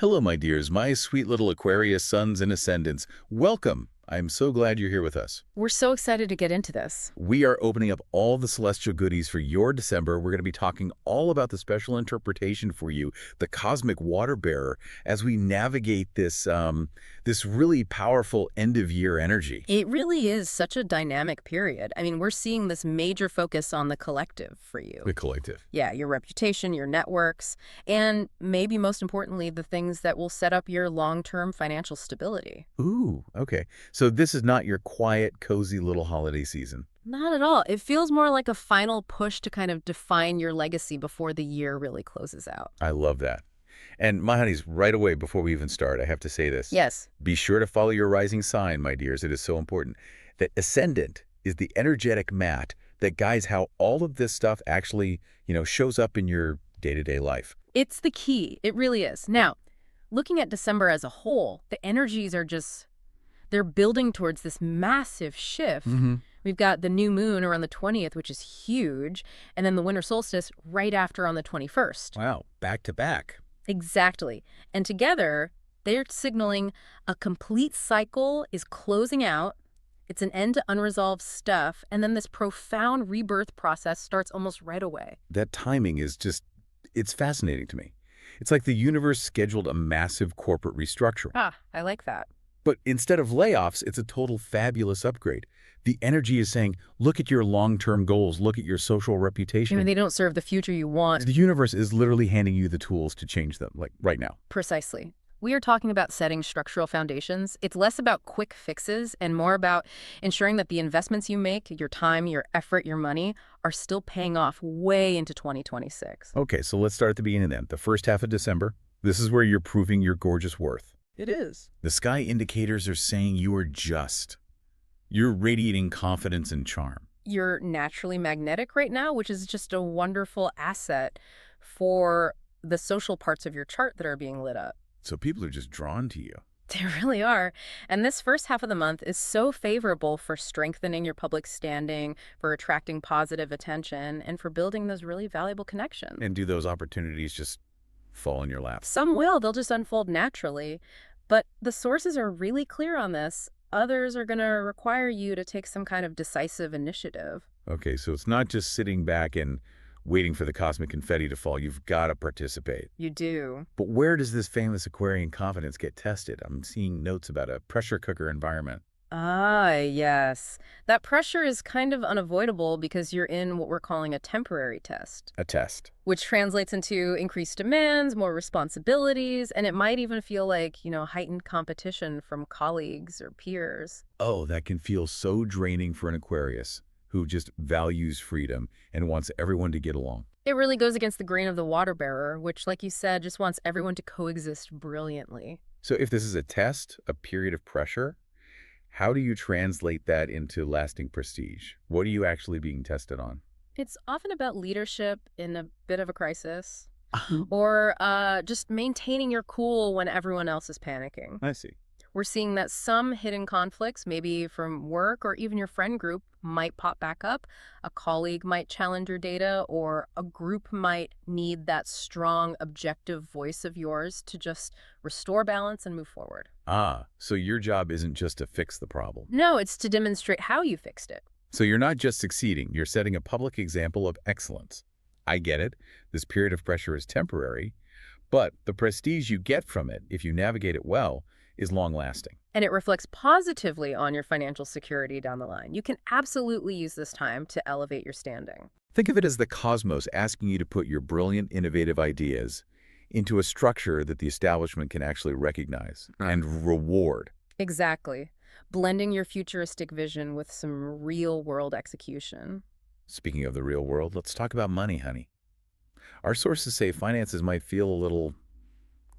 Hello, my dears, my sweet little Aquarius sons and ascendants. Welcome. I'm so glad you're here with us. We're so excited to get into this. We are opening up all the celestial goodies for your December. We're going to be talking all about the special interpretation for you, the cosmic water bearer, as we navigate this really powerful end-of-year energy. It really is such a dynamic period. I mean, we're seeing this major focus on the collective for you. The collective. Yeah, your reputation, your networks, and maybe most importantly, the things that will set up your long-term financial stability. Ooh, okay. So this is not your quiet, cozy little holiday season. Not at all. It feels more like a final push to kind of define your legacy before the year really closes out. I love that. And my honeys, right away before we even start, I have to say this. Yes. Be sure to follow your rising sign, my dears. It is so important. That ascendant is the energetic mat that guides how all of this stuff actually, shows up in your day-to-day life. It's the key. It really is. Now, looking at December as a whole, the energies are they're building towards this massive shift. We've got the new moon around the 20th, which is huge, and then the winter solstice right after on the 21st. Wow, back to back. Exactly. And together, they're signaling a complete cycle is closing out. It's an end to unresolved stuff, and then this profound rebirth process starts almost right away. That timing is it's fascinating to me. It's like the universe scheduled a massive corporate restructuring. Ah, I like that. But instead of layoffs, it's a total fabulous upgrade. The energy is saying, look at your long-term goals, look at your social reputation. I mean, they don't serve the future you want. The universe is literally handing you the tools to change them, like right now. Precisely. We are talking about setting structural foundations. It's less about quick fixes and more about ensuring that the investments you make, your time, your effort, your money, are still paying off way into 2026. Okay, so let's start at the beginning then. The first half of December, this is where you're proving your gorgeous worth. It is. The sky indicators are saying you are just. You're radiating confidence and charm. You're naturally magnetic right now, which is just a wonderful asset for the social parts of your chart that are being lit up. So people are just drawn to you. They really are. And this first half of the month is so favorable for strengthening your public standing, for attracting positive attention, and for building those really valuable connections. And do those opportunities just fall in your lap? Some will. They'll just unfold naturally. But the sources are really clear on this. Others are going to require you to take some kind of decisive initiative. Okay, so it's not just sitting back and waiting for the cosmic confetti to fall. You've got to participate. You do. But where does this famous Aquarian confidence get tested? I'm seeing notes about a pressure cooker environment. Ah, yes. That pressure is kind of unavoidable because you're in what we're calling a temporary test, A test. which translates into increased demands, more responsibilities, and it might even feel like, heightened competition from colleagues or peers. Oh, that can feel so draining for an Aquarius who just values freedom and wants everyone to get along. It really goes against the grain of the water bearer, which, like you said, just wants everyone to coexist brilliantly. So if this is a test, a period of pressure, how do you translate that into lasting prestige? What are you actually being tested on? It's often about leadership in a bit of a crisis, or just maintaining your cool when everyone else is panicking. I see. We're seeing that some hidden conflicts, maybe from work or even your friend group, might pop back up. A colleague might challenge your data, or a group might need that strong, objective voice of yours to just restore balance and move forward. Ah, so your job isn't just to fix the problem. No, it's to demonstrate how you fixed it. So you're not just succeeding, you're setting a public example of excellence. I get it. This period of pressure is temporary, but the prestige you get from it, if you navigate it well, is long-lasting. And it reflects positively on your financial security down the line. You can absolutely use this time to elevate your standing. Think of it as the cosmos asking you to put your brilliant, innovative ideas into a structure that the establishment can actually recognize and reward. Exactly. Blending your futuristic vision with some real-world execution. Speaking of the real world, let's talk about money, honey. Our sources say finances might feel a little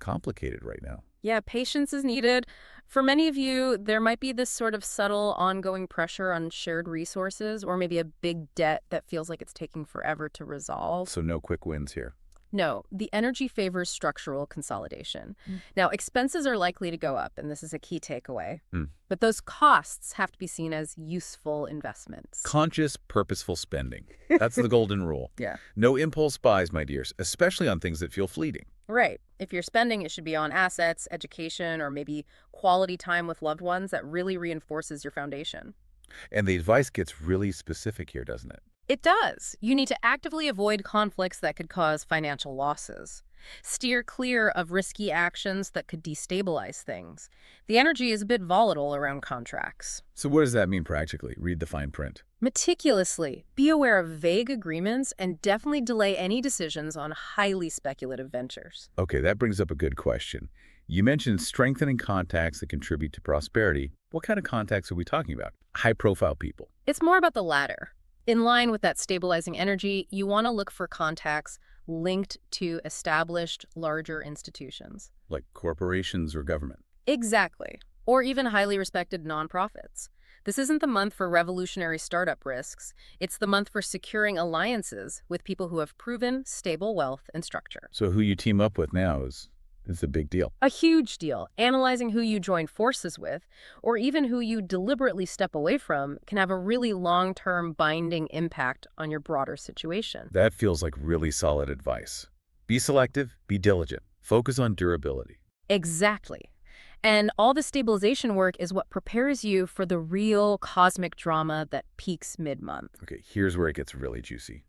complicated right now. Yeah, patience is needed. For many of you, there might be this sort of subtle ongoing pressure on shared resources, or maybe a big debt that feels like it's taking forever to resolve. So no quick wins here. No, the energy favors structural consolidation. Now, expenses are likely to go up, and this is a key takeaway. But those costs have to be seen as useful investments. Conscious, purposeful spending. That's the golden rule. Yeah. No impulse buys, my dears, especially on things that feel fleeting. Right. If you're spending, it should be on assets, education, or maybe quality time with loved ones that really reinforces your foundation. And the advice gets really specific here, doesn't it? It does. You need to actively avoid conflicts that could cause financial losses. Steer clear of risky actions that could destabilize things. The energy is a bit volatile around contracts. So what does that mean practically? Read the fine print. Meticulously, be aware of vague agreements and definitely delay any decisions on highly speculative ventures. Okay, that brings up a good question. You mentioned strengthening contacts that contribute to prosperity. What kind of contacts are we talking about? High-profile people. It's more about the latter. In line with that stabilizing energy, you want to look for contacts linked to established, larger institutions. Like corporations or government. Exactly. Or even highly respected nonprofits. This isn't the month for revolutionary startup risks. It's the month for securing alliances with people who have proven stable wealth and structure. So who you team up with now is a big deal. A huge deal. Analyzing who you join forces with, or even who you deliberately step away from, can have a really long-term binding impact on your broader situation. That feels like really solid advice. Be selective, be diligent, focus on durability. Exactly. And all the stabilization work is what prepares you for the real cosmic drama that peaks mid-month. Okay, here's where it gets really juicy.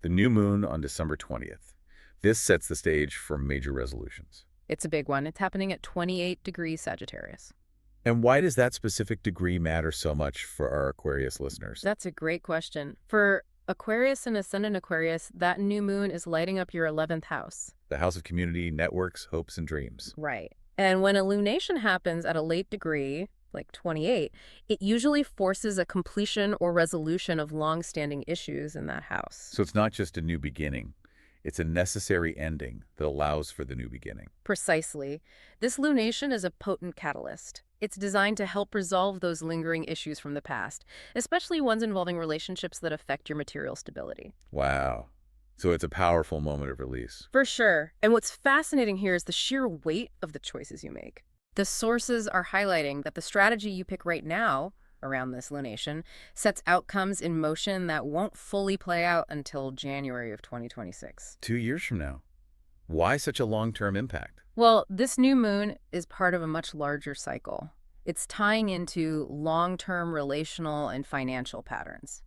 The new moon on December 20th. This sets the stage for major resolutions. It's a big one. It's happening at 28 degrees Sagittarius. And why does that specific degree matter so much for our Aquarius listeners? That's a great question. For Aquarius and Ascendant Aquarius, that new moon is lighting up your 11th house. The house of community, networks, hopes, and dreams. Right. And when a lunation happens at a late degree, like 28, it usually forces a completion or resolution of long-standing issues in that house. So it's not just a new beginning. It's a necessary ending that allows for the new beginning. Precisely. This lunation is a potent catalyst. It's designed to help resolve those lingering issues from the past, especially ones involving relationships that affect your material stability. Wow. So it's a powerful moment of release. For sure. And what's fascinating here is the sheer weight of the choices you make. The sources are highlighting that the strategy you pick right now around this lunation sets outcomes in motion that won't fully play out until January of 2026. 2 years from now. Why such a long-term impact? Well, this new moon is part of a much larger cycle. It's tying into long-term relational and financial patterns.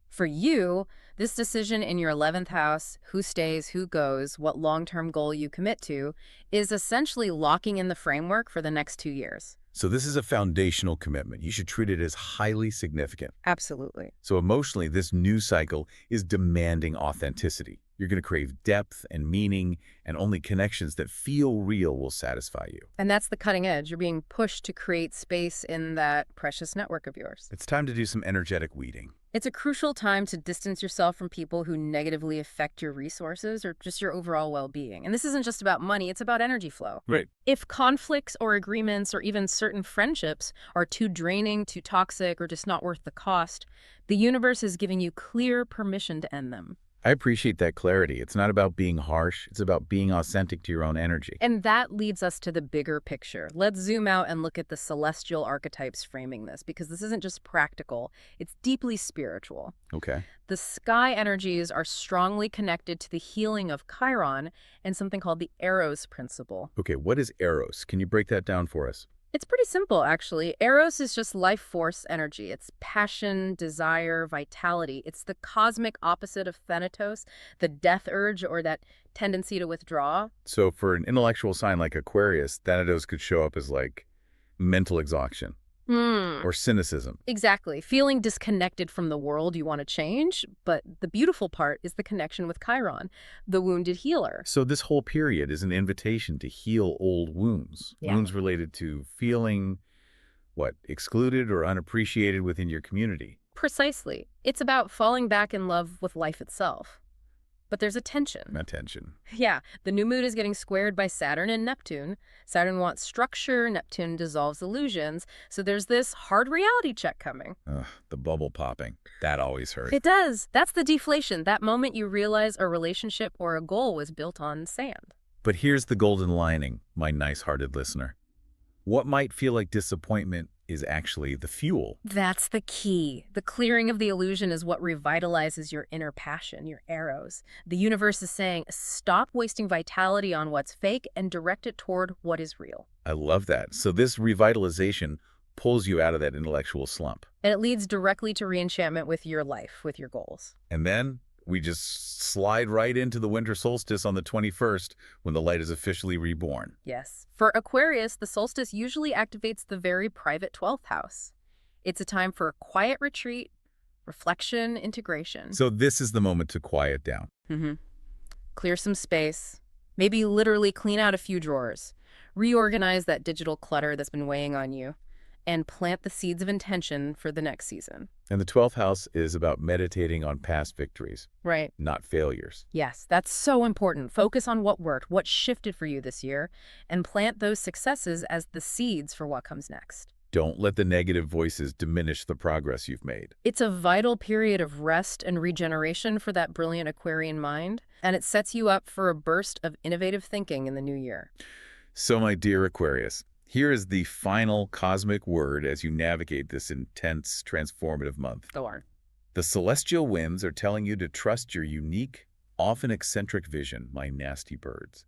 For you, this decision in your 11th house, who stays, who goes, what long-term goal you commit to, is essentially locking in the framework for the next 2 years. So this is a foundational commitment. You should treat it as highly significant. Absolutely. So emotionally, this new cycle is demanding authenticity. You're going to crave depth and meaning, and only connections that feel real will satisfy you. And that's the cutting edge. You're being pushed to create space in that precious network of yours. It's time to do some energetic weeding. It's a crucial time to distance yourself from people who negatively affect your resources or just your overall well-being. And this isn't just about money, it's about energy flow. Right. If conflicts or agreements or even certain friendships are too draining, too toxic, or just not worth the cost, the universe is giving you clear permission to end them. I appreciate that clarity. It's not about being harsh. It's about being authentic to your own energy. And that leads us to the bigger picture. Let's zoom out and look at the celestial archetypes framing this, because this isn't just practical, it's deeply spiritual. Okay. The sky energies are strongly connected to the healing of Chiron and something called the Eros principle. Okay, what is Eros? Can you break that down for us? It's pretty simple, actually. Eros is just life force energy. It's passion, desire, vitality. It's the cosmic opposite of Thanatos, the death urge or that tendency to withdraw. So for an intellectual sign like Aquarius, Thanatos could show up as like mental exhaustion or cynicism. Exactly. Feeling disconnected from the world you want to change. But the beautiful part is the connection with Chiron, the wounded healer. So this whole period is an invitation to heal old wounds. Yeah. Wounds related to feeling, excluded or unappreciated within your community. Precisely. It's about falling back in love with life itself. But there's a tension. Attention. Yeah, the new moon is getting squared by Saturn and Neptune. Saturn wants structure, Neptune dissolves illusions. So there's this hard reality check coming. Ugh, the bubble popping. That always hurts. It does. That's the deflation. That moment you realize a relationship or a goal was built on sand. But here's the golden lining, my nice-hearted listener. What might feel like disappointment is actually the fuel. That's the key. The clearing of the illusion is what revitalizes your inner passion, your arrows. The universe is saying, stop wasting vitality on what's fake and direct it toward what is real. I love that. So this revitalization pulls you out of that intellectual slump. And it leads directly to reenchantment with your life, with your goals. And then we just slide right into the winter solstice on the 21st when the light is officially reborn. Yes. For Aquarius, the solstice usually activates the very private 12th house. It's a time for quiet retreat, reflection, integration. So this is the moment to quiet down. Clear some space. Maybe literally clean out a few drawers. Reorganize that digital clutter that's been weighing on you. And plant the seeds of intention for the next season. And the 12th house is about meditating on past victories, Right. not failures. Yes, that's so important. Focus on what worked, what shifted for you this year, and plant those successes as the seeds for what comes next. Don't let the negative voices diminish the progress you've made. It's a vital period of rest and regeneration for that brilliant Aquarian mind, and it sets you up for a burst of innovative thinking in the new year. So, my dear Aquarius, here is the final cosmic word as you navigate this intense, transformative month. Go on. The celestial winds are telling you to trust your unique, often eccentric vision, my nasty birds.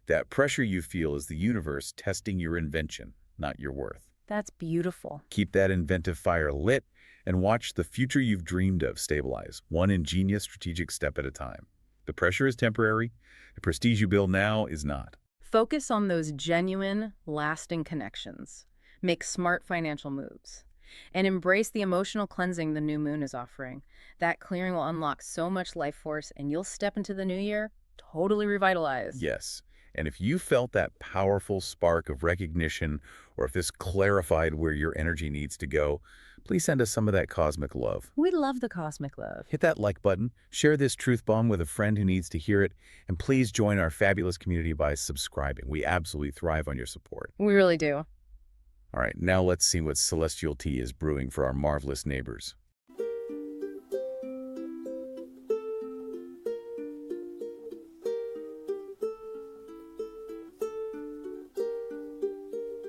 That pressure you feel is the universe testing your invention, not your worth. That's beautiful. Keep that inventive fire lit and watch the future you've dreamed of stabilize, one ingenious strategic step at a time. The pressure is temporary. The prestige you build now is not. Focus on those genuine, lasting connections. Make smart financial moves. And embrace the emotional cleansing the new moon is offering. That clearing will unlock so much life force, and you'll step into the new year totally revitalized. Yes. And if you felt that powerful spark of recognition, or if this clarified where your energy needs to go, please send us some of that cosmic love. We love the cosmic love. Hit that like button, share this truth bomb with a friend who needs to hear it, and please join our fabulous community by subscribing. We absolutely thrive on your support. We really do. All right, now let's see what celestial tea is brewing for our marvelous neighbors.